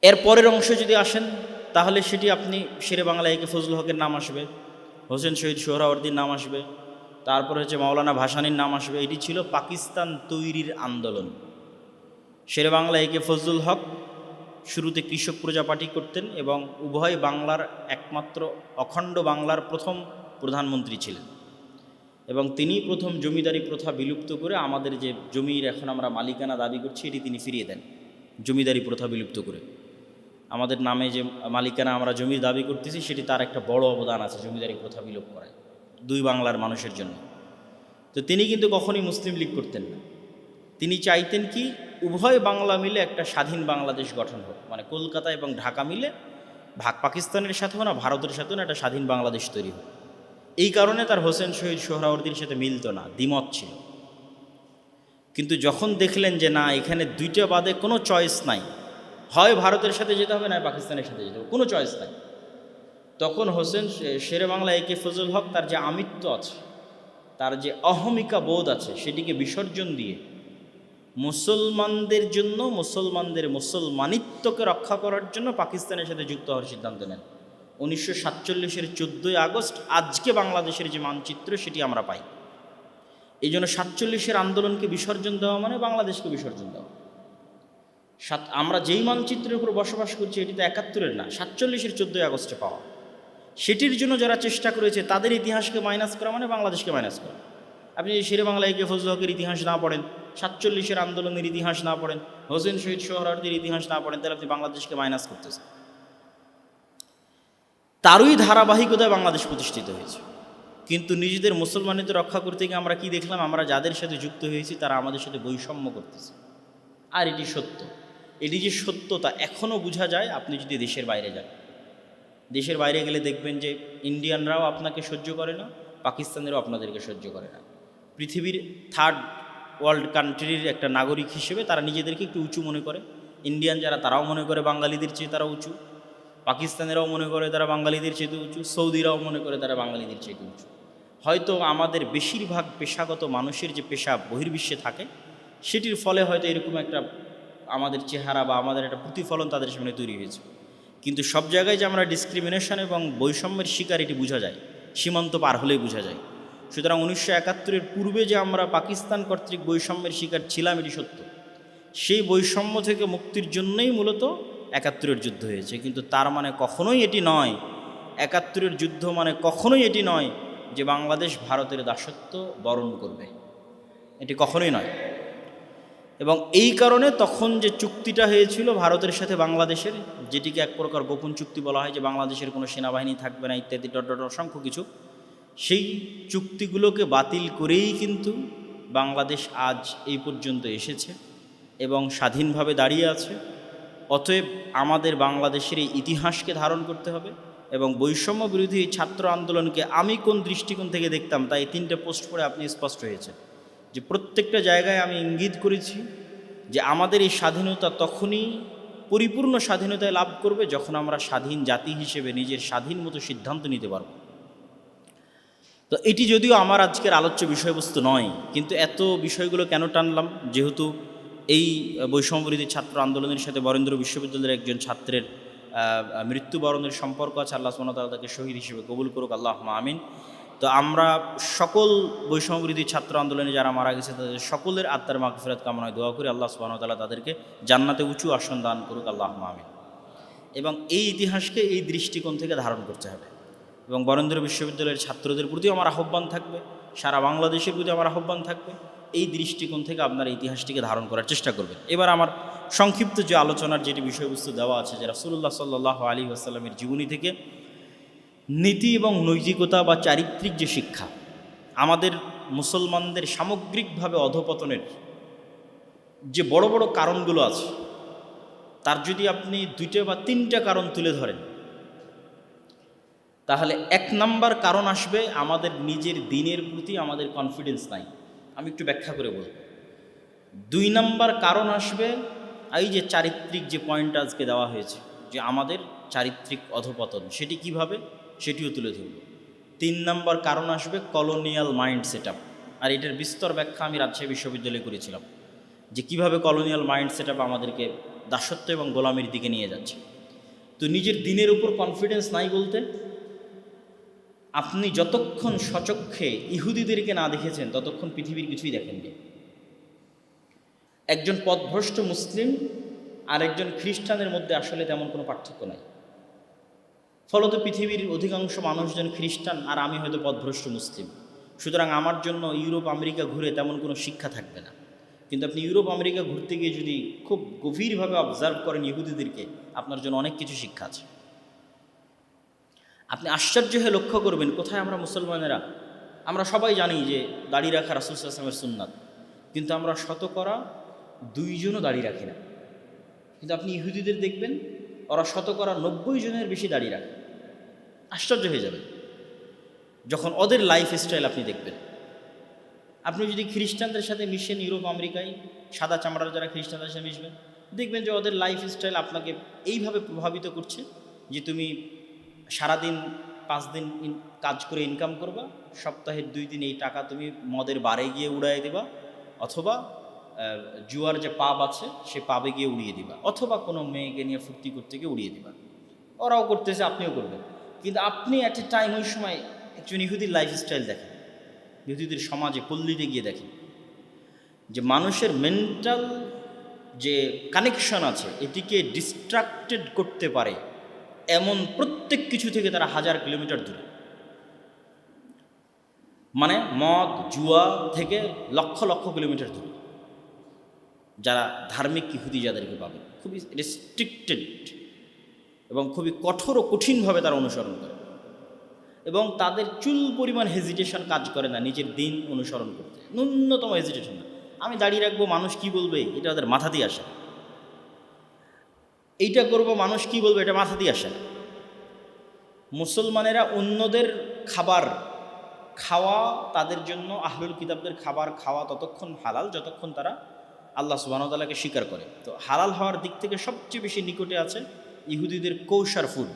এর পরের অংশে যদি আসেন তাহলে সেটি আপনি শেরে বাংলা একে ফজলুল হকের নাম আসবে, হোসেন শহীদ সোহরাওয়ার্দীর নাম আসবে, তারপরে হচ্ছে মাওলানা ভাসানীর নাম আসবে। এটি ছিল পাকিস্তান তৈরির আন্দোলন। শেরে বাংলা একে ফজলুল হক শুরুতে কৃষক প্রজা পার্টি করতেন এবং উভয় বাংলার একমাত্র অখণ্ড বাংলার প্রথম প্রধানমন্ত্রী ছিলেন এবং তিনি প্রথম জমিদারি প্রথা বিলুপ্ত করে আমাদের যে জমির এখন আমরা মালিকানা দাবি করছি এটি তিনি ফিরিয়ে দেন। জমিদারি প্রথা বিলুপ্ত করে আমাদের নামে যে মালিকানা আমরা জমির দাবি করতেছি সেটি তার একটা বড় অবদান আছে জমিদারি প্রথা বিলোপ করায় দুই বাংলার মানুষের জন্য। তো তিনি কিন্তু কখনোই মুসলিম লীগ করতেন না। তিনি চাইতেন কি উভয় বাংলা মিলে একটা স্বাধীন বাংলাদেশ গঠন হোক, মানে কলকাতা এবং ঢাকা মিলে পাকিস্তানের সাথেও না ভারতের সাথেও না একটা স্বাধীন বাংলাদেশ তৈরি হোক। এই কারণে তার হোসেন শহীদ সোহরাওয়ার্দীর সাথে মিলত না, দ্বিমত ছিল। কিন্তু যখন দেখলেন যে না, এখানে দুইটা বাদে কোনো চয়েস নাই, হয় ভারতের সাথে যেতে হবে না পাকিস্তানের সাথে যেতে হবে, কোনো চয়েস নাই, তখন হোসেন শেরে বাংলা একে ফজলুল হক তার যে আমিত্ব আছে, তার যে অহমিকা বোধ আছে, সেটিকে বিসর্জন দিয়ে মুসলমানদের জন্য, মুসলমানদের মুসলমানিত্বকে রক্ষা করার জন্য পাকিস্তানের সাথে যুক্ত হওয়ার সিদ্ধান্ত নেন। 1947-এর 14ই আগস্ট আজকে বাংলাদেশের যে মানচিত্র সেটি আমরা পাই। এই জন্য 47-এর আন্দোলনকে বিসর্জন দেওয়া মানে বাংলাদেশকে বিসর্জন দেওয়া। আমরা যেই মানচিত্রের উপর বসবাস করছি এটি তো 71-এর না, 47-এর 14ই আগস্টে পাওয়া। সেটির জন্য যারা চেষ্টা করেছে তাদের ইতিহাসকে মাইনাস করা মানে বাংলাদেশকে মাইনাস করা। আপনি শেরে বাংলা একে ফজলুল হকের ইতিহাস না পড়েন, 47-এর আন্দোলনের ইতিহাস না পড়েন, হোসেন শহীদ সোহরাওয়ার্দীর ইতিহাস না পড়েন, তাহলে আপনি বাংলাদেশকে মাইনাস করতেছেন। তারই ধারাবাহিকতায় বাংলাদেশ প্রতিষ্ঠিত হয়েছে। কিন্তু নিজেদের মুসলমানিত্ব রক্ষা করতে গিয়ে আমরা কি দেখলাম? আমরা যাদের সাথে যুক্ত হয়েছি তারা আমাদের সাথে বৈষম্য করতেছে। আর এটি সত্য। এটি যে সত্যতা এখনও বোঝা যায় আপনি যদি দেশের বাইরে যান। দেশের বাইরে গেলে দেখবেন যে ইন্ডিয়ানরাও আপনাকে সহ্য করে না, পাকিস্তানেরও আপনাদেরকে সহ্য করে না। পৃথিবীর থার্ড ওয়ার্ল্ড কান্ট্রির একটা নাগরিক হিসেবে তারা নিজেদেরকে একটু উঁচু মনে করে। ইন্ডিয়ান যারা তারাও মনে করে বাঙালিদের চেয়ে তারা উঁচু, পাকিস্তানেরাও মনে করে তারা বাঙালিদের চেয়ে উঁচু, সৌদিরাও মনে করে তারা বাঙালিদের চেয়ে উঁচু। হয়তো আমাদের বেশিরভাগ পেশাগত মানুষের যে পেশা বহির্বিশ্বে থাকে সেটির ফলে হয়তো এরকম একটা আমাদের চেহারা বা আমাদের একটা প্রতিফলন তাদের সামনে তৈরি হয়েছে। কিন্তু সব জায়গায় যে আমরা ডিসক্রিমিনেশন এবং বৈষম্যের শিকার এটি বোঝা যায়, সীমান্ত পার হলেই বোঝা যায়। সুতরাং 1971-এর পূর্বে যে আমরা পাকিস্তান কর্তৃক বৈষম্যের শিকার ছিলাম এটি সত্য। সেই বৈষম্য থেকে মুক্তির জন্যই মূলত 71-এর যুদ্ধ হয়েছে। কিন্তু তার মানে কখনোই এটি নয়, 71-এর যুদ্ধ মানে কখনোই এটি নয় যে বাংলাদেশ ভারতের দাসত্ব বরণ করবে, এটি কখনোই নয়। এবং এই কারণে তখন যে চুক্তিটা হয়েছিল ভারতের সাথে বাংলাদেশের, যেটিকে এক প্রকার গোপন চুক্তি বলা হয়, যে বাংলাদেশের কোনো সেনাবাহিনী থাকবে না ইত্যাদি অসংখ্য কিছু, সেই চুক্তিগুলোকে বাতিল করেই কিন্তু বাংলাদেশ আজ এই পর্যন্ত এসেছে এবং স্বাধীনভাবে দাঁড়িয়ে আছে। অতএব আমাদের বাংলাদেশের এই ইতিহাসকে ধারণ করতে হবে এবং বৈষম্য বিরোধী ছাত্র আন্দোলনকে আমি কোন দৃষ্টিকোণ থেকে দেখতাম তাই 3টে পোস্ট পড়ে আপনি স্পষ্ট হয়েছে যে প্রত্যেকটা জায়গায় আমি ইঙ্গিত করেছি যে আমাদের এই স্বাধীনতা তখনই পরিপূর্ণ স্বাধীনতায় লাভ করবে যখন আমরা স্বাধীন জাতি হিসেবে নিজের স্বাধীন মতো সিদ্ধান্ত নিতে পারব। তো এটি যদিও আমার আজকের আলোচ্য বিষয়বস্তু নয়, কিন্তু এত বিষয়গুলো কেন টানলাম? যেহেতু এই বৈষম্যবিরোধী ছাত্র আন্দোলনের সাথে বরেন্দ্র বিশ্ববিদ্যালয়ের একজন ছাত্রের মৃত্যুবরণের সম্পর্ক আছে। আল্লাহ সুবহানাহু ওয়া তাআলা তাকে শহীদ হিসেবে কবুল করুক, আল্লাহুম্মা আমিন। তো আমরা সকল বৈষম্যবিরোধী ছাত্র আন্দোলনে যারা মারা গেছে তাদের সকলের আত্মার মাগফিরাত কামনায় দোয়া করি, আল্লাহ সুবহানাহু ওয়া তাআলা তাদেরকে জান্নাতে উঁচু আসন দান করুক, আল্লাহুম্মা আমিন। এবং এই ইতিহাসকে এই দৃষ্টিকোণ থেকে ধারণ করতে হবে এবং বরেন্দ্র বিশ্ববিদ্যালয়ের ছাত্রদের প্রতিও আমার আহ্বান থাকবে, সারা বাংলাদেশের প্রতি আমার আহ্বান থাকবে, এই দৃষ্টিকোণ থেকে আপনারা ইতিহাসটিকে ধারণ করার চেষ্টা করবেন। এবার আমার সংক্ষিপ্ত যে আলোচনার যেটি বিষয়বস্তু দেওয়া আছে, যে রাসূলুল্লাহ সাল্লাল্লাহু আলাইহি ওয়াসাল্লামের জীবনী থেকে নীতি এবং নৈতিকতা বা চারিত্রিক যে শিক্ষা, আমাদের মুসলমানদের সামগ্রিকভাবে অধঃপতনের যে বড় বড় কারণগুলো আছে তার যদি আপনি 2টা বা 3টা কারণ তুলে ধরেন, তাহলে 1 নাম্বার কারণ আসবে আমাদের নিজের দিনের প্রতি আমাদের কনফিডেন্স নাই। আমি একটু ব্যাখ্যা করে বলব। 2 নাম্বার কারণ আসবে এই যে চারিত্রিক যে পয়েন্ট আজকে দেওয়া হয়েছে, যে আমাদের চারিত্রিক অধঃপতন, সেটি কিভাবে সেটিও তুলে ধরব। 3 নাম্বার কারণ আসবে কলোনিয়াল মাইন্ড সেটআপ, আর এটার বিস্তর ব্যাখ্যা আমি রাজশাহী বিশ্ববিদ্যালয়ে করেছিলাম যে কিভাবে কলোনিয়াল মাইন্ড সেটআপ আমাদেরকে দাসত্ব এবং গোলামির দিকে নিয়ে যাচ্ছে। তো নিজের দিনের উপর কনফিডেন্স নাই বলতে, আপনি যতক্ষণ সচক্ষে ইহুদিদেরকে না দেখেছেন ততক্ষণ পৃথিবীর কিছুই দেখেননি। একজন পথভ্রষ্ট মুসলিম আর একজন খ্রিস্টানের মধ্যে আসলে তেমন কোনো পার্থক্য নাই। ফলত পৃথিবীর অধিকাংশ মানুষজন খ্রিস্টান আর আমি হয়তো পথভ্রষ্ট মুসলিম, সুতরাং আমার জন্য ইউরোপ আমেরিকা ঘুরে তেমন কোনো শিক্ষা থাকবে না। কিন্তু আপনি ইউরোপ আমেরিকা ঘুরতে গিয়ে যদি খুব গভীরভাবে অবজার্ভ করেন ইহুদিদেরকে, আপনার জন্য অনেক কিছু শিক্ষা আছে। আপনি আশ্চর্য হয়ে লক্ষ্য করবেন কোথায় আমরা মুসলমানেরা, আমরা সবাই জানি যে দাড়ি রাখা রাসূল সাল্লাল্লাহু আলাইহি ওয়াসাল্লামের সুন্নাত, কিন্তু আমরা শতকরা 2 জনও দাড়ি রাখি না। কিন্তু আপনি ইহুদিদের দেখবেন ওরা শতকরা 90 জনের বেশি দাড়ি রাখে। আশ্চর্য হয়ে যাবে যখন ওদের লাইফ স্টাইল আপনি দেখবেন। আপনি যদি খ্রিস্টানদের সাথে মিশেন ইউরোপ আমেরিকায়, সাদা চামড়ার যারা খ্রিস্টানদের সাথে মিশবেন, দেখবেন যে ওদের লাইফ স্টাইল আপনাকে এইভাবে প্রভাবিত করছে যে তুমি সারাদিন 5 দিন কাজ করে ইনকাম করবা, সপ্তাহের 2 দিন এই টাকা তুমি মদের বারে গিয়ে উড়াই দেবা, অথবা জুয়ার যে পাব আছে সে পাবে গিয়ে উড়িয়ে দিবা, অথবা কোনো মেয়েকে নিয়ে ফুর্তি করতে গিয়ে উড়িয়ে দিবা। ওরাও করতেছে, আপনিও করবেন। কিন্তু আপনি অ্যাট এ টাইম ওই সময় একজন ইহুদির লাইফ স্টাইল দেখেন, ইহুদিদের সমাজে পল্লীতে গিয়ে দেখেন যে মানুষের মেন্টাল যে কানেকশন আছে এটিকে ডিস্ট্রাক্টেড করতে পারে এমন প্রত্যেক কিছু থেকে তারা 1000 কিলোমিটার দূরে। মানে মদ জুয়া থেকে লক্ষ লক্ষ কিলোমিটার দূরে যারা ধার্মিক ইহুদি যাদেরকে পাবে, খুবই রেস্ট্রিক্টেড এবং খুবই কঠোর ও কঠিনভাবে তারা অনুসরণ করে, এবং তাদের চুল পরিমাণ হেজিটেশন কাজ করে না নিজের দিন অনুসরণ করতে, ন্যূনতম হেজিটেশন না। আমি দাঁড়িয়ে রাখবো, মানুষ কি বলবে এটা ওদের মাথাতেই আসে না। এইটা করবো, মানুষ কি বলবে এটা মাথাতেই আসে না। মুসলমানেরা অন্যদের খাবার খাওয়া, তাদের জন্য আহলুল কিতাবদের খাবার খাওয়া ততক্ষণ হালাল যতক্ষণ তারা আল্লাহ সুবহানাহু ওয়া তাআলাকে স্বীকার করে। তো হালাল হওয়ার দিক থেকে সবচেয়ে বেশি নিকটে আছে ইহুদিদের কৌশার ফুড।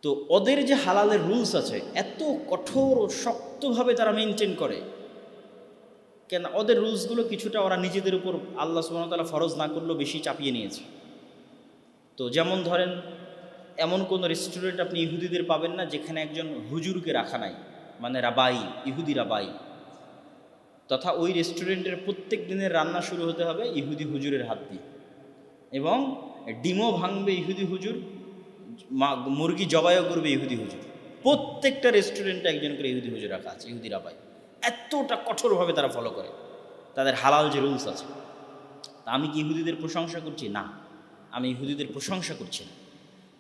তো ওদের যে হালালের রুলস আছে এত কঠোর ও শক্তভাবে তারা মেনটেন করে, কেন ওদের রুলসগুলো কিছুটা ওরা নিজেদের উপর আল্লাহ সুবহানাহু ওয়া তাআলা ফরজ না করলেও বেশি চাপিয়ে নিয়েছে। তো যেমন ধরেন, এমন কোনো রেস্টুরেন্ট আপনি ইহুদিদের পাবেন না যেখানে একজন হুজুরকে রাখা নাই, মানে রাবাই, ইহুদি রাবাই, তথা ওই রেস্টুরেন্টের প্রত্যেক দিনের রান্না শুরু হতে হবে ইহুদি হুজুরের হাত দিয়ে, এবং ডিমও ভাঙবে ইহুদি হুজুর, মুরগি জবাইও করবে ইহুদি হুজুর। প্রত্যেকটা রেস্টুরেন্টে একজন করে ইহুদি হুজুর রাখা আছে, ইহুদি রাবাই। এতটা কঠোরভাবে তারা ফলো করে তাদের হালাল যে রুলস আছে। তা আমি কি ইহুদিদের প্রশংসা করছি? না, আমি ইহুদিদের প্রশংসা করছি না,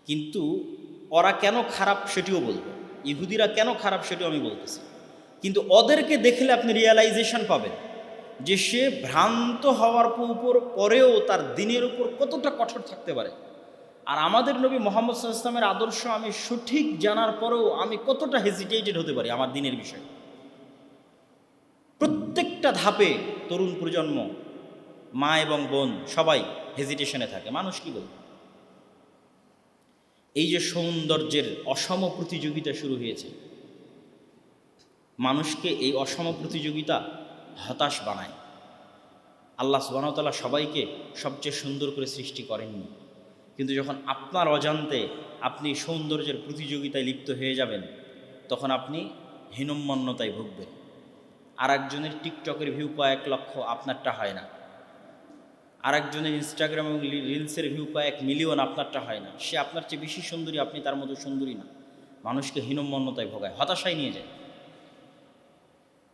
কিন্তু ওরা কেন খারাপ সেটিও বলবো, ইহুদিরা কেন খারাপ সেটিও আমি বলতেছি। কিন্তু ওদেরকে দেখলে আপনি রিয়েলাইজেশন পাবেন যে সে ভ্রান্ত হওয়ার পরেও তার দিনের উপর কতটা কঠোর থাকতে পারে। আর আমাদের নবী মুহাম্মদ সাল্লাল্লাহু আলাইহি ওয়াসাল্লামের আদর্শ আমি সঠিক জানার পরেও আমি কতটা হেজিটেটেড হতে পারি আমার দিনের বিষয়ে। প্রত্যেকটা ধাপে তরুণ প্রজন্ম, মা এবং বোন সবাই হেজিটেশনে থাকে। মানুষ কি বলবে? এই যে সৌন্দর্যের অসম প্রতিযোগিতা শুরু হয়েছে, মানুষকে এই অসম প্রতিযোগিতা হতাশ বানায়। আল্লাহ সুবহানাহু ওয়া তাআলা সবাইকে সবচেয়ে সুন্দর করে সৃষ্টি করেননি, কিন্তু যখন আপনার অজান্তে আপনি সৌন্দর্যের প্রতিযোগিতায় লিপ্ত হয়ে যাবেন, তখন আপনি হীনম্মন্যতায় ভুগবেন। আর একজনের টিকটকের ভিউ কয়েক লক্ষ, আপনারটা হয় না। আর একজনের ইনস্টাগ্রাম এবং রিলসের ভিউ কয়েক মিলিয়ন, আপনারটা হয় না। সে আপনার চেয়ে বেশি সুন্দরী, আপনি তার মতো সুন্দরী না। মানুষকে হীনম্মন্যতায় ভোগায়, হতাশায় নিয়ে যায়।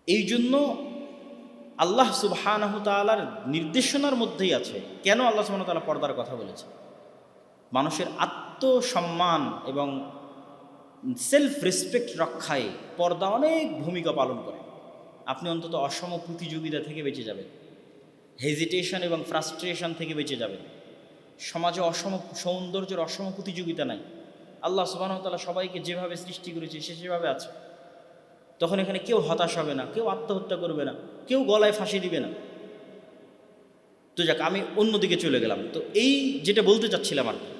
এই জন্য আল্লাহ সুবহানাহু তাআলার নির্দেশনার মধ্যেই আছে কেন আল্লাহ সুবহানাহু ওয়া তাআলা পর্দার কথা বলেছে। মানুষের আত্মসম্মান এবং সেলফ রেসপেক্ট রক্ষায় পর্দা অনেক ভূমিকা পালন করে। আপনি অন্তত অসম প্রতিযোগিতা থেকে বেঁচে যাবেন, হেজিটেশন এবং ফ্রাস্ট্রেশন থেকে বেঁচে যাবেন। সমাজে সৌন্দর্যের অসম প্রতিযোগিতা নাই। আল্লাহ সুবহানাহু ওয়া তাআলা সবাইকে যেভাবে সৃষ্টি করেছে সে সেভাবে আছে। তখন এখানে কেউ হতাশ হবে না, কেউ আত্মহত্যা করবে না, কেউ গলায় ফাঁসি দিবে না। তো যাক, আমি অন্যদিকে চলে গেলাম। তো এই যেটা বলতে চাচ্ছিলাম আর কি,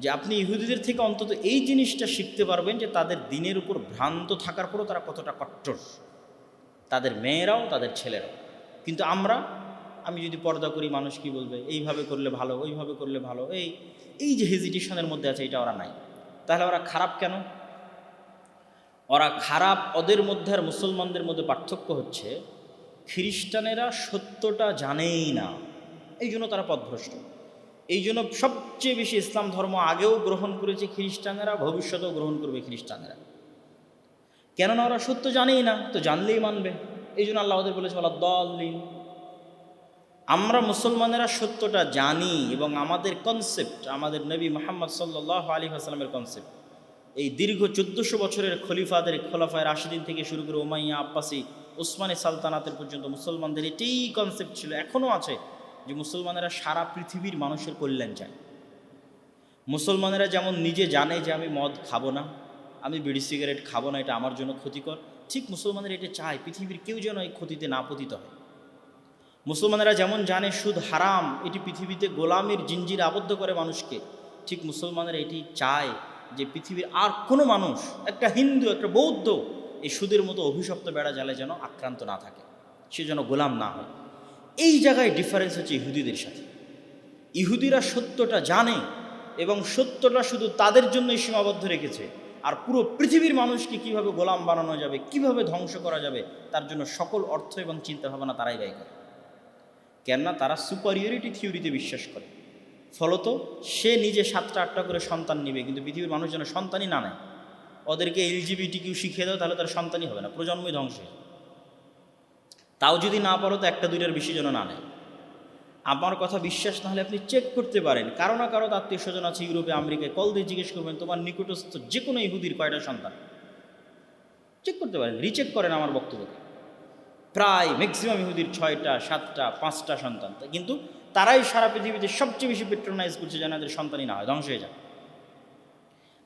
যে আপনি ইহুদিদের থেকে অন্তত এই জিনিসটা শিখতে পারবেন যে তাদের দিনের উপর ভ্রান্ত থাকার পরও তারা কতটা কট্টর, তাদের মেয়েরাও তাদের ছেলেরাও। কিন্তু আমরা আমি যদি পর্দা করি মানুষ কি বলবে, এইভাবে করলে ভালো, ওইভাবে করলে ভালো, এই যে হেজিটেশনের মধ্যে আছে, এটা ওরা নাই। তাহলে ওরা খারাপ কেন? ওরা খারাপ, ওদের মধ্যে আর মুসলমানদের মধ্যে পার্থক্য হচ্ছে খ্রিস্টানেরা সত্যটা জানেই না, এই জন্য তারা পথভ্রষ্ট। এই জন্য সবচেয়ে বেশি ইসলাম ধর্ম আগেও গ্রহণ করেছে খ্রিস্টানেরা, ভবিষ্যতেও গ্রহণ করবে খ্রিস্টানেরা। কেননা ওরা সত্য জানেই না, তো জানলেই মানবে। এই জন্য আল্লাহ ওদের বলেছে বলা দলিন। আমরা মুসলমানেরা সত্যটা জানি এবং আমাদের কনসেপ্ট, আমাদের নবী মুহাম্মদ সাল্লাল্লাহু আলাইহি ওয়াসাল্লামের কনসেপ্ট, এই দীর্ঘ 1400 বছরের খোলাফায়ে রাশিদিন থেকে শুরু করে উমাইয়া, আব্বাসি, ওসমানী সালতানাতের পর্যন্ত মুসলমানদের এটাই কনসেপ্ট ছিল, এখনও আছে, যে মুসলমানেরা সারা পৃথিবীর মানুষের কল্যাণ চায়। মুসলমানেরা যেমন নিজে জানে যে আমি মদ খাবো না, আমি বিড়ি সিগারেট খাবো না, এটা আমার জন্য ক্ষতিকর, ঠিক মুসলমানেরা এটা চায় পৃথিবীর কেউ যেন এই ক্ষতিতে না পতিত হয়। মুসলমানেরা যেমন জানে সুদ হারাম, এটি পৃথিবীতে গোলামির জিঞ্জিরে আবদ্ধ করে মানুষকে, ঠিক মুসলমানেরা এটি চায় যে পৃথিবীর আর কোনো মানুষ, একটা হিন্দু, একটা বৌদ্ধ, এই সুদের মতো অভিশপ্ত বেড়া জালে যেন আক্রান্ত না থাকে, সে যেন গোলাম না হয়। এই জায়গায় ডিফারেন্স হচ্ছে ইহুদিদের সাথে। ইহুদিরা সত্যটা জানে এবং সত্যটা শুধু তাদের জন্যই সীমাবদ্ধ রেখেছে, আর পুরো পৃথিবীর মানুষকে কিভাবে গোলাম বানানো যাবে, কিভাবে ধ্বংস করা যাবে, তার জন্য সকল অর্থ এবং চিন্তাভাবনা তারাই ব্যয় করে। কেননা তারা সুপারিয়রিটি থিওরিতে বিশ্বাস করে। ফলত সে নিজে 7টা 8টা করে সন্তান নেবে, কিন্তু পৃথিবীর মানুষ যেন সন্তানই না নেয়। ওদেরকে LGBTQ শিখিয়ে দাও, তাহলে তার সন্তানই হবে না, প্রজন্মই ধ্বংস। তাও যদি না পারো তো 1টা 2টার বেশি যেন না নেয়। আমার কথা বিশ্বাস না হলে আপনি চেক করতে পারেন, কারো না কারো আত্মীয় স্বজন আছে ইউরোপে, আমেরিকায়, কল দিয়ে জিজ্ঞেস করবেন তোমার নিকটস্থ যে কোনো ইহুদির কয়টা সন্তান, চেক করতে পারেন, রিচেক করেন আমার বক্তব্যকে। প্রায় ম্যাক্সিমাম ইহুদির 6টা 7টা 5টা সন্তান, কিন্তু তারাই সারা পৃথিবীতে সবচেয়ে বেশি পেট্রোনাইজ করছে যেন এদের সন্তানই না হয়, ধ্বংস হয়ে যায়।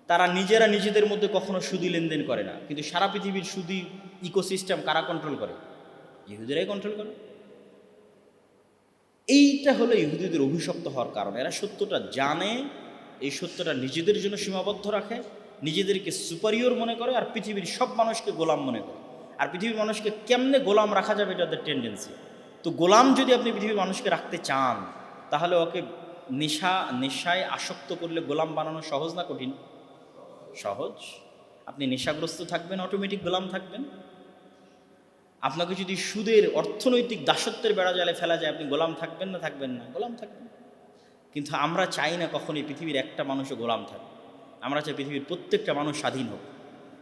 তারা নিজেরা নিজেদের মধ্যে কখনো সুদি লেনদেন করে না, কিন্তু সারা পৃথিবীর সুদি ইকোসিস্টেম কারা কন্ট্রোল করে? ইহুদিরাই কন্ট্রোল করে। এইটা হলো ইহুদিদের অভিশপ্ত হওয়ার কারণ। এরা সত্যটা জানে, এই সত্যটা নিজেদের জন্য সীমাবদ্ধ রাখে, নিজেদেরকে সুপারিয়র মনে করে, আর পৃথিবীর সব মানুষকে গোলাম মনে করে। আর পৃথিবীর মানুষকে কেমনে গোলাম রাখা যাবে, এটা ওদের টেন্ডেন্সি। তো গোলাম যদি আপনি পৃথিবীর মানুষকে রাখতে চান, তাহলে ওকে নেশায় আসক্ত করলে গোলাম বানানো সহজ না কঠিন? সহজ। আপনি নেশাগ্রস্ত থাকবেন, অটোমেটিক গোলাম থাকবেন। আপনাকে যদি সুদের অর্থনৈতিক দাসত্বের বেড়া জালে ফেলা যায়, আপনি গোলাম থাকবেন না? থাকবেন না, গোলাম থাকবেন। কিন্তু আমরা চাই না কখনই পৃথিবীর একটা মানুষও গোলাম থাকবে। আমরা চাই পৃথিবীর প্রত্যেকটা মানুষ স্বাধীন হোক।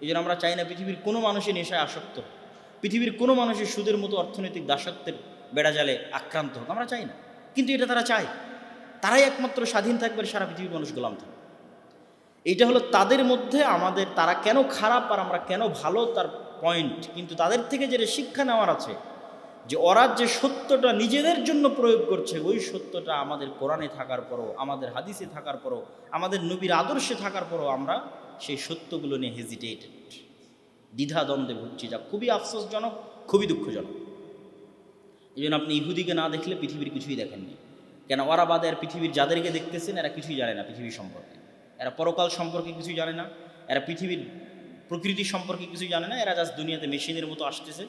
এই জন্য আমরা চাই না পৃথিবীর কোনো মানুষই নেশায় আসক্ত হোক, পৃথিবীর কোনো মানুষের সুদের মতো অর্থনৈতিক দাসত্বের বেড়া জালে আক্রান্ত হোক, আমরা চাই না। কিন্তু এটা তারা চায়, তারাই একমাত্র স্বাধীন থাকবে, সারা পৃথিবীর মানুষ গোলাম থাকবে। এইটা হলো তাদের মধ্যে আমাদের, তারা কেন খারাপ আর আমরা কেন ভালো, তার পয়েন্ট। কিন্তু তাদের থেকে যেটা শিক্ষা নেওয়ার আছে, যে ওরা যে সত্যটা নিজেদের জন্য প্রয়োগ করছে, ওই সত্যটা আমাদের কোরআনে থাকার পরও, আমাদের হাদিসে থাকার পরও, আমাদের নবীর আদর্শে থাকার পরও আমরা সেই সত্যগুলো নিয়ে হেজিটেটেড, দ্বিধাদ্বন্দ্বে ভুগছি, যা খুবই আফসোসজনক, খুবই দুঃখজনক। এই জন্য আপনি ইহুদিকে না দেখলে পৃথিবীর কিছুই দেখেননি। কেন? ওরা বাদে আর পৃথিবীর যাদেরকে দেখতেছেন এরা কিছুই জানে না পৃথিবী সম্পর্কে, এরা পরকাল সম্পর্কে কিছুই জানে না, এরা পৃথিবীর প্রকৃতি সম্পর্কে কিছুই জানে না। এরা জাস্ট দুনিয়াতে মেশিনের মতো আসতেছে,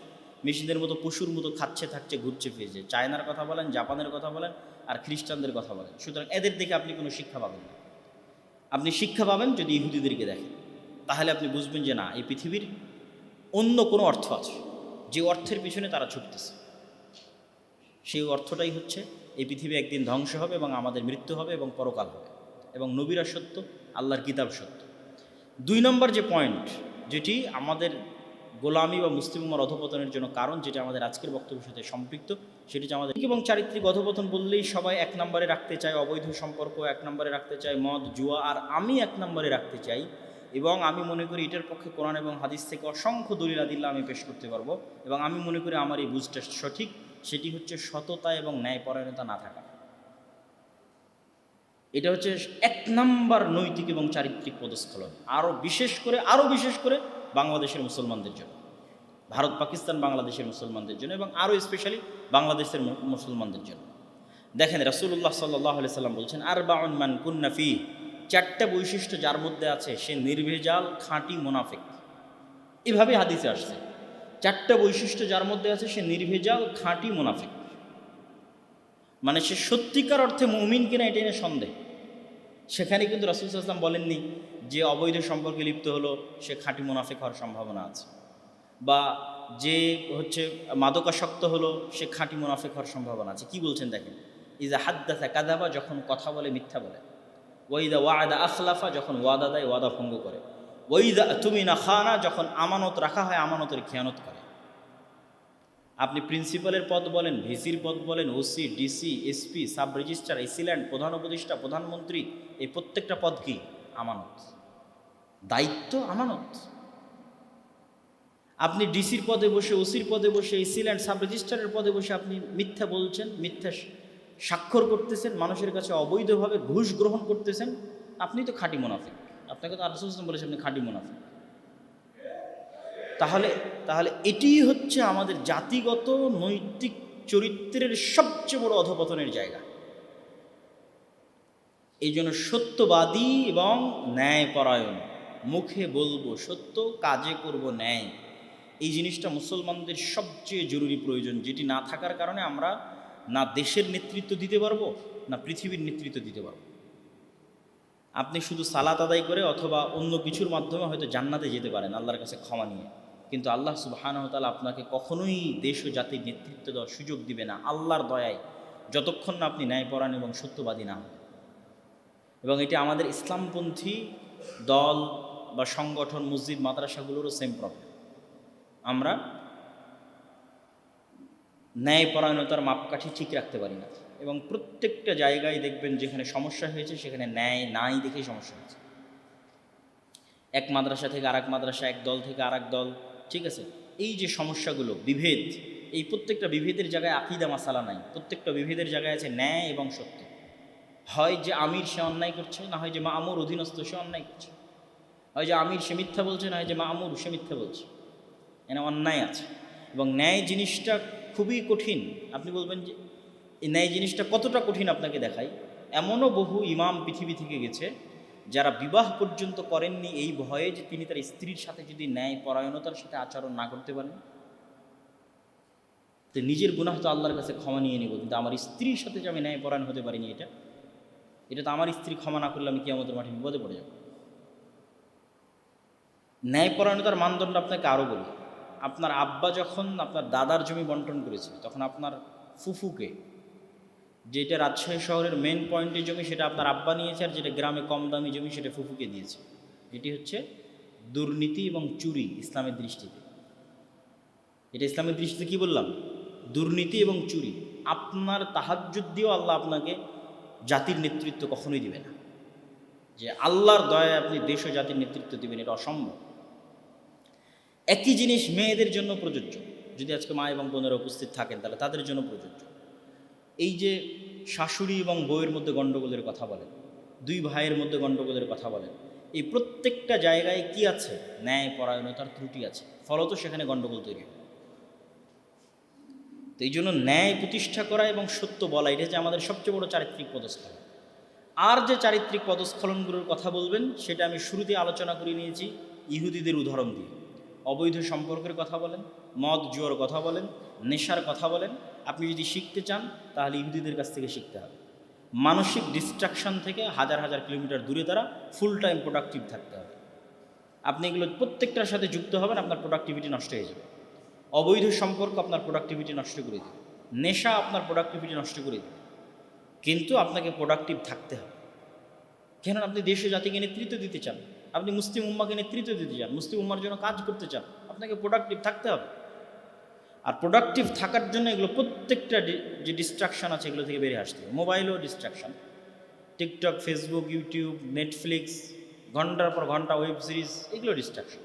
মেশিনের মতো পশুর মতো খাচ্ছে, থাকছে, ঘুরছে ফিরছে। চায়নার কথা বলেন, জাপানের কথা বলেন, আর খ্রিস্টানদের কথা বলেন। সুতরাং এদের দেখে আপনি কোনো শিক্ষা পাবেন না। আপনি শিক্ষা পাবেন যদি ইহুদিদেরকে দেখেন, তাহলে আপনি বুঝবেন যে না, এই পৃথিবীর অন্য কোনো অর্থ আছে, যে অর্থের পিছনে তারা ছুটতেছে। সেই অর্থটাই হচ্ছে এই পৃথিবী একদিন ধ্বংস হবে এবং আমাদের মৃত্যু হবে এবং পরকাল হবে, এবং নবীরা সত্য, আল্লাহর কিতাব সত্য। 2 নম্বর যে পয়েন্ট, যেটি আমাদের গোলামি বা মুসলিম উম্মার অধঃপতনের জন্য কারণ, যেটা আমাদের আজকের বক্তব্যের সাথে সম্পৃক্ত, সেটি হচ্ছে আমাদের এবং চারিত্রিক অধঃপতন বললেই সবাই 1 নম্বরে রাখতে চায় অবৈধ সম্পর্ক, 1 নম্বরে রাখতে চায় মদ জুয়া, আর আমি 1 নম্বরে রাখতে চাই, এবং আমি মনে করি এটার পক্ষে কোরআন এবং হাদিস থেকে অসংখ্য দলিল আদিল্লাহ আমি পেশ করতে পারবো, এবং আমি মনে করি আমার এই বুঝটা সঠিক। সেটি হচ্ছে সততা এবং ন্যায়পরায়ণতা না থাকা। এটা হচ্ছে 1 নম্বর নৈতিক এবং চারিত্রিক পদস্খলন, আরও বিশেষ করে বাংলাদেশের মুসলমানদের জন্য, ভারত পাকিস্তান বাংলাদেশের মুসলমানদের জন্য, এবং আরও স্পেশালি বাংলাদেশের মুসলমানদের জন্য। দেখেন, রাসূলুল্লাহ সাল্লাল্লাহু আলাইহি সাল্লাম বলছেন, আরবাউন মান কুন্না ফীহি, 4টা বৈশিষ্ট্য যার মধ্যে আছে সে নির্ভেজাল খাঁটি মুনাফিক। এভাবে হাদিসে আসছে, 4টা বৈশিষ্ট্য যার মধ্যে আছে সে নির্ভেজাল খাঁটি মুনাফিক। মানে সে সত্যিকার অর্থে মুমিন কিনা এটা নিয়ে সন্দেহ। সেখানে কিন্তু রাসূল সাল্লাল্লাহু আলাইহি ওয়াসাল্লাম বলেননি যে অবৈধ সম্পর্কে লিপ্ত হলো সে খাঁটি মুনাফিক হওয়ার সম্ভাবনা আছে, বা যে হচ্ছে মাদকাসক্ত হলো সে খাঁটি মুনাফিক হওয়ার সম্ভাবনা আছে। কি বলছেন দেখেন, ইজা হাদ্দাসা কাযাবা, যখন কথা বলে মিথ্যা বলে, ওয়াইদা ওয়াদা আখলাফা, যখন ওয়াদা দেয় ওয়াদা ভঙ্গ করে, ওয়াইদা তুমিনা খানা, যখন আমানত রাখা হয় আমানতের খেয়ানত করে। আপনি প্রিন্সিপালের পদ বলেন, ভিসির পদ বলেন, OC, DC, SP, sub registrar, AC land, প্রধান উপদেষ্টা, প্রধানমন্ত্রী, এই প্রত্যেকটা পদ কি? আমানত, দায়িত্ব, আমানত। আপনি ডিসির পদে বসে, ওসির পদে বসে, এসিল্যান্ড, সাব রেজিস্ট্রারের পদে বসে আপনি মিথ্যা বলছেন, মিথ্যা স্বাক্ষর করতেছেন, মানুষের কাছে অবৈধভাবে ঘুষ গ্রহণ করতেছেন, আপনি তো খাঁটি মুনাফিক। আপনাকে তো রাসূল বলেছেন আপনি খাঁটি মুনাফিক। তাহলে তাহলে এটিই হচ্ছে আমাদের জাতিগত নৈতিক চরিত্রের সবচেয়ে বড় অধপতনের জায়গা। এই জন্য সত্যবাদী এবং ন্যায়পরায়ণ, মুখে বলবো সত্য, কাজে করব ন্যায়, এই জিনিসটা মুসলমানদের সবচেয়ে জরুরি প্রয়োজন, যেটি না থাকার কারণে আমরা না দেশের নেতৃত্ব দিতে পারবো, না পৃথিবীর নেতৃত্ব দিতে পারবো। আপনি শুধু সালাত আদায় করে অথবা অন্য কিছুর মাধ্যমে হয়তো জান্নাতে যেতে পারেন আল্লাহর কাছে ক্ষমা নিয়ে, কিন্তু আল্লাহ সুবহানাহু ওয়া তাআলা আপনাকে কখনোই দেশ ও জাতির নেতৃত্ব দেওয়ার সুযোগ দিবে না আল্লাহর দয়ায়, যতক্ষণ না আপনি ন্যায়পরায়ণ এবং সত্যবাদী না হন। এবং এটি আমাদের ইসলামপন্থী দল বা সংগঠন, মসজিদ, মাদ্রাসাগুলোরও সেম প্রবলেম। আমরা ন্যায়পরায়ণতার মাপকাঠি ঠিক রাখতে পারি না, এবং প্রত্যেকটা জায়গায় দেখবেন যেখানে সমস্যা হয়েছে সেখানে ন্যায় নাই দেখেই সমস্যা হয়েছে। এক মাদ্রাসা থেকে আরেক মাদ্রাসা, এক দল থেকে আরেক দল, ঠিক আছে, এই যে সমস্যাগুলো, বিভেদ, এই প্রত্যেকটা বিভেদের জায়গায় আকীদা মাসালা নাই, প্রত্যেকটা বিভেদের জায়গায় আছে ন্যায় এবং সত্য। হয় যে আমির সে অন্যায় করছে, না হয় যে মামুর অধীনস্থ সে অন্যায় করছে, হয় যে আমির সে মিথ্যা বলছে, না হয় যে মামুর সে মিথ্যা বলছে, এখানে অন্যায় আছে। এবং ন্যায় জিনিসটা খুবই কঠিন। আপনি বলবেন যে এই ন্যায় জিনিসটা কতটা কঠিন আপনাকে দেখাই। এমনও বহু ইমাম পৃথিবী থেকে গেছে যারা বিবাহ পর্যন্ত করেননি এই ভয়ে যে তিনি তার স্ত্রীর সাথে যদি ন্যায় পরায়ণতার সাথে আচরণ না করতে পারেন, তো নিজের গুনাহ তো আল্লাহর কাছে ক্ষমা নিয়ে নিব, কিন্তু আমার স্ত্রীর সাথে যে আমি ন্যায় পরায়ণ হতে পারিনি, এটা তো আমার স্ত্রী ক্ষমা না করলে আমি কিয়ামতের মাঠে বিপদে পড়ে যাব। ন্যায়পরায়ণতার মানদণ্ড আপনাকে আরও বলি। আপনার আব্বা যখন আপনার দাদার জমি বন্টন করেছে, তখন আপনার ফুফুকে, যেটা রাজশাহী শহরের মেন পয়েন্টের জমি সেটা আপনার আব্বা নিয়েছে, আর যেটা গ্রামে কম দামি জমি সেটা ফুফুকে দিয়েছে। এটি হচ্ছে দুর্নীতি এবং চুরি ইসলামের দৃষ্টিতে। এটা ইসলামের দৃষ্টিতে কি বললাম? দুর্নীতি এবং চুরি। আপনার তাহাজ্জুদ দিয়েও আল্লাহ আপনাকে জাতির নেতৃত্ব কখনোই দিবে না, যে আল্লাহর দয়ায় আপনি দেশ ও জাতির নেতৃত্ব দিবেন, এটা অসম্ভব। একই জিনিস মেয়েদের জন্য প্রযোজ্য। যদি আজকে মা এবং বোনেরা উপস্থিত থাকেন তাহলে তাদের জন্য প্রযোজ্য। এই যে শাশুড়ি এবং বউয়ের মধ্যে গণ্ডগোলের কথা বলেন, দুই ভাইয়ের মধ্যে গণ্ডগোলের কথা বলেন, এই প্রত্যেকটা জায়গায় কি আছে? ন্যায় পরায়ণতার ত্রুটি আছে, ফলত সেখানে গণ্ডগোল তৈরি হয়। তো এই জন্য ন্যায় প্রতিষ্ঠা করা এবং সত্য বলা, এটা হচ্ছে আমাদের সবচেয়ে বড় চারিত্রিক পদস্খলন। আর যে চারিত্রিক পদস্খলনগুলোর কথা বলবেন সেটা আমি শুরুতে আলোচনা করে নিয়েছি ইহুদিদের উদাহরণ দিয়ে। অবৈধ সম্পর্কের কথা বলেন, মদ জুয়ার কথা বলেন, নেশার কথা বলেন, আপনি যদি শিখতে চান তাহলে ইহুদিদের কাছ থেকে শিখতে হবে। মানসিক ডিস্ট্রাকশন থেকে হাজার হাজার কিলোমিটার দূরে তারা ফুল টাইম প্রোডাক্টিভ থাকতে হবে। আপনি এগুলো প্রত্যেকটার সাথে যুক্ত হবেন, আপনার প্রোডাক্টিভিটি নষ্ট হয়ে যাবে। অবৈধ সম্পর্ক আপনার প্রোডাক্টিভিটি নষ্ট করে দেবে, নেশা আপনার প্রোডাক্টিভিটি নষ্ট করে দেবে। কিন্তু আপনাকে প্রোডাক্টিভ থাকতে হবে, কেন? আপনি দেশ ও জাতিকে নেতৃত্ব দিতে চান, আপনি মুসলিম উম্মাকে নেতৃত্ব দিতে চান, মুসলিম উম্মার জন্য কাজ করতে চান, আপনাকে প্রোডাক্টিভ থাকতে হবে। আর প্রোডাক্টিভ থাকার জন্য এগুলো প্রত্যেকটা যে ডিস্ট্রাকশান আছে এগুলো থেকে বেরিয়ে আসতে হবে। মোবাইলও distraction, TikTok, Facebook, YouTube, Netflix, ঘন্টার পর ঘন্টা ওয়েব সিরিজ, এগুলো ডিস্ট্রাকশন।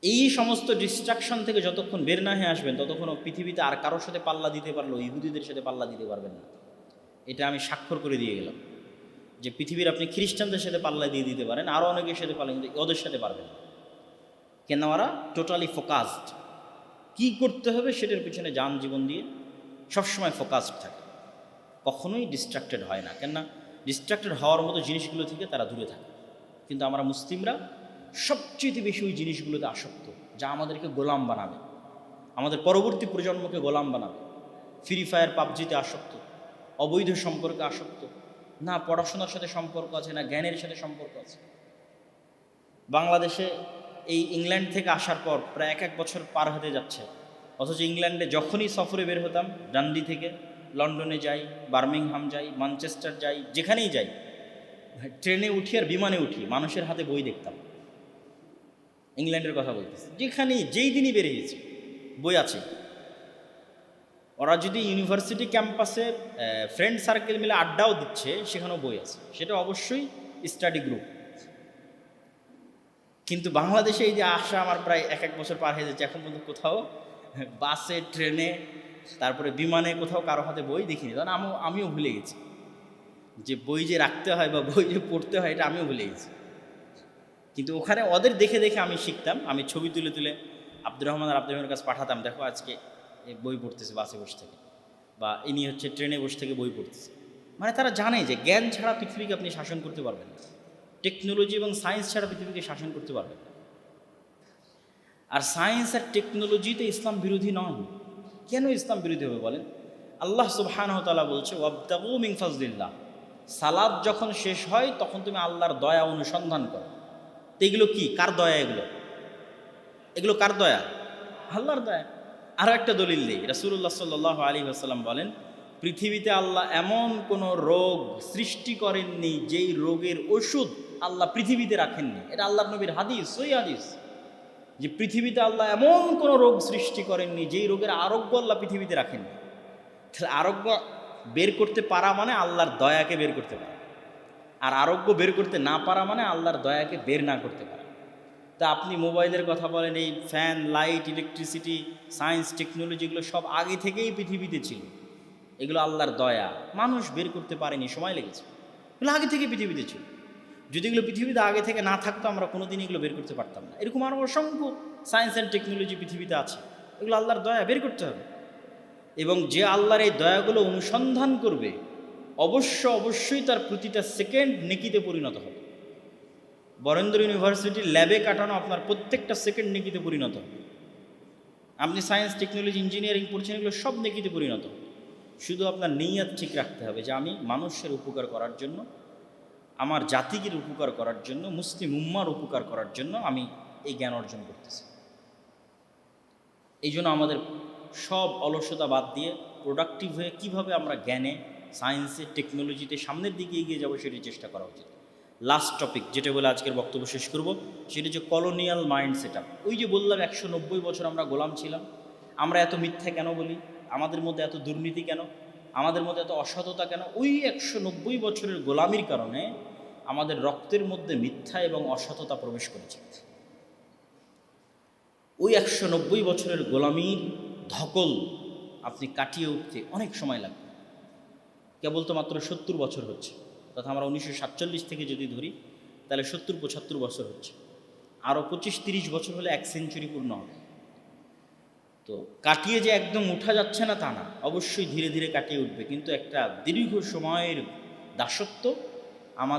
এই সমস্ত ডিস্ট্রাকশন থেকে যতক্ষণ বের না হয়ে আসবেন ততক্ষণ পৃথিবীতে আর কারোর সাথে পাল্লা দিতে পারলো ইহুদিদের সাথে পাল্লা দিতে পারবেন না। এটা আমি স্বাক্ষর করে দিয়ে গেলাম যে পৃথিবীর আপনি খ্রিস্টানদের সাথে পাল্লা দিয়ে দিতে পারেন, আরও অনেকের সাথে পাল্লা, কিন্তু ওদের সাথে পারবেন না। কেন? ওরা টোটালি ফোকাসড, কী করতে হবে সেটার পিছনে যান জীবন দিয়ে সবসময় ফোকাসড থাকে, কখনোই ডিস্ট্রাক্টেড হয় না। কেননা ডিস্ট্রাক্টেড হওয়ার মতো জিনিসগুলো থেকে তারা দূরে থাকে। কিন্তু আমরা মুসলিমরা সবচেয়ে বেশি ওই জিনিসগুলোতে আসক্ত, যা আমাদেরকে গোলাম বানাবে, আমাদের পরবর্তী প্রজন্মকে গোলাম বানাবে। ফ্রি ফায়ার পাবজিতে আসক্ত, অবৈধ সম্পর্কে আসক্ত, না পড়াশোনার সাথে সম্পর্ক আছে, না জ্ঞানের সাথে সম্পর্ক আছে। বাংলাদেশে এই ইংল্যান্ড থেকে আসার পর প্রায় এক বছর পার হতে যাচ্ছে, অথচ ইংল্যান্ডে যখনই সফরে বের হতাম, ডান্ডি থেকে লন্ডনে যাই, বার্মিংহাম যাই, ম্যানচেস্টার যাই, যেখানেই যাই, ট্রেনে উঠি আর বিমানে উঠি, মানুষের হাতে বই দেখতাম। ইংল্যান্ডের কথা বলতেছি, যেখানেই যেই দিনই বেরিয়েছি বই আছে। ওরা যদি ইউনিভার্সিটি ক্যাম্পাসে ফ্রেন্ড সার্কেল মিলে আড্ডাও দিচ্ছে, সেখানেও বই আছে, সেটা অবশ্যই স্টাডি গ্রুপ। কিন্তু বাংলাদেশে এই যে আসা আমার প্রায় এক বছর পার হয়ে যাচ্ছে, এখন পর্যন্ত কোথাও বাসে, ট্রেনে, তারপরে বিমানে কোথাও কারো হাতে বই দেখিনি। কারণ আমিও ভুলে গেছি যে বই যে রাখতে হয় বা বই যে পড়তে হয়, এটা আমিও ভুলে গেছি। কিন্তু ওখানে ওদের দেখে দেখে আমি শিখতাম। আমি ছবি তুলে তুলে আব্দুর রহমান আর আব্দুর রহমানের কাছে পাঠাতাম, দেখো আজকে বই পড়তেছে বাসে বসে থেকে, বা ইনি হচ্ছে ট্রেনে বসে থেকে বই পড়তেছে। মানে তারা জানে যে জ্ঞান ছাড়া পৃথিবীকে আপনি শাসন করতে পারবেন না, টেকনোলজি এবং সায়েন্স ছাড়া পৃথিবীকে শাসন করতে পারবেন না। আর সায়েন্স আর টেকনোলজিতে ইসলাম বিরোধী নয়। কেন ইসলাম বিরোধী হবে বলেন? আল্লাহ সুবহানাহু ওয়া তাআলা বলছে, ওয়াবতাগু মিন ফাজলিল্লাহ, সালাত যখন শেষ হয় তখন তুমি আল্লাহর দয়া অনুসন্ধান করো। তো এগুলো কি, কার দয়া? এগুলো কার দয়া? আল্লাহর দয়া। আরও একটা দলিল দিই, রাসূলুল্লাহ সাল্লাল্লাহু আলাইহি ওয়াসাল্লাম বলেন, পৃথিবীতে আল্লাহ এমন কোনো রোগ সৃষ্টি করেননি যেই রোগের ওষুধ আল্লাহ পৃথিবীতে রাখেননি। এটা আল্লাহর নবীর হাদিস, সহিহ হাদিস, যে পৃথিবীতে আল্লাহ এমন কোনো রোগ সৃষ্টি করেননি যেই রোগের আরোগ্য আল্লাহ পৃথিবীতে রাখেননি। তাহলে আরোগ্য বের করতে পারা মানে আল্লাহর দয়াকে বের করতে পারা, আর আরোগ্য বের করতে না পারা মানে আল্লাহর দয়াকে বের না করতে পারা। তা আপনি মোবাইলের কথা বলেন, এই fan, light, electricity, science, technology, এগুলো সব আগে থেকেই পৃথিবীতে ছিল। এগুলো আল্লাহর দয়া, মানুষ বের করতে পারেনি, সময় লেগেছে। এগুলো আগে থেকে পৃথিবীতে ছিল। যদি এগুলো পৃথিবীতে আগে থেকে না থাকতো, আমরা কোনোদিন এগুলো বের করতে পারতাম না। এরকম আরও অসংখ্য সায়েন্স অ্যান্ড টেকনোলজি পৃথিবীতে আছে, এগুলো আল্লাহর দয়া, বের করতে হবে। এবং যে আল্লাহর এই দয়াগুলো অনুসন্ধান করবে, অবশ্যই তার প্রতিটা সেকেন্ড নেকিতে পরিণত হবে। বরেন্দ্র ইউনিভার্সিটির ল্যাবে কাটানো আপনার প্রত্যেকটা সেকেন্ড নেকিতে পরিণত হবে। আপনি সায়েন্স, টেকনোলজি, ইঞ্জিনিয়ারিং পড়ছেন, এগুলো সব নেকিতে পরিণত হবে। শুধু আপনার নিয়ত ঠিক রাখতে হবে যে আমি মানুষের উপকার করার জন্য, আমার জাতিকে উপকার করার জন্য, মুসলিম উম্মার উপকার করার জন্য আমি এই জ্ঞান অর্জন করতেছি। এই জন্য আমাদের সব অলসতা বাদ দিয়ে প্রোডাক্টিভ হয়ে কীভাবে আমরা জ্ঞানে, সায়েন্সে, টেকনোলজিতে সামনের দিকে এগিয়ে যাবো, সেটি চেষ্টা করা উচিত। লাস্ট টপিক যেটা বলে আজকের বক্তব্য শেষ করব, সেটা হচ্ছে কলোনিয়াল মাইন্ড সেট আপ। ওই যে বললাম 190 বছর আমরা গোলাম ছিলাম। আমরা এত মিথ্যা কেন বলি? আমাদের মধ্যে এত দুর্নীতি কেন? আমাদের মধ্যে এত অসততা কেন? ওই 190 বছরের গোলামির কারণে আমাদের রক্তের মধ্যে মিথ্যা এবং অসততা প্রবেশ করেছে। ওই 190 বছরের গোলামির ধকল আপনি কাটিয়ে উঠতে অনেক সময় লাগবে। কেবল তো মাত্র 70 বছর হচ্ছে, তথা আমরা 1947 থেকে যদি ধরি, তাহলে 70-75 বছর হচ্ছে। আরও 25-30 বছর হলে 1 সেঞ্চুরি পূর্ণ হবে। তো কাটিয়ে যে একদম উঠা যাচ্ছে না তা না, অবশ্যই ধীরে ধীরে কাটিয়ে উঠবে, কিন্তু একটা দীর্ঘ সময়ের দাসত্ব আমাদের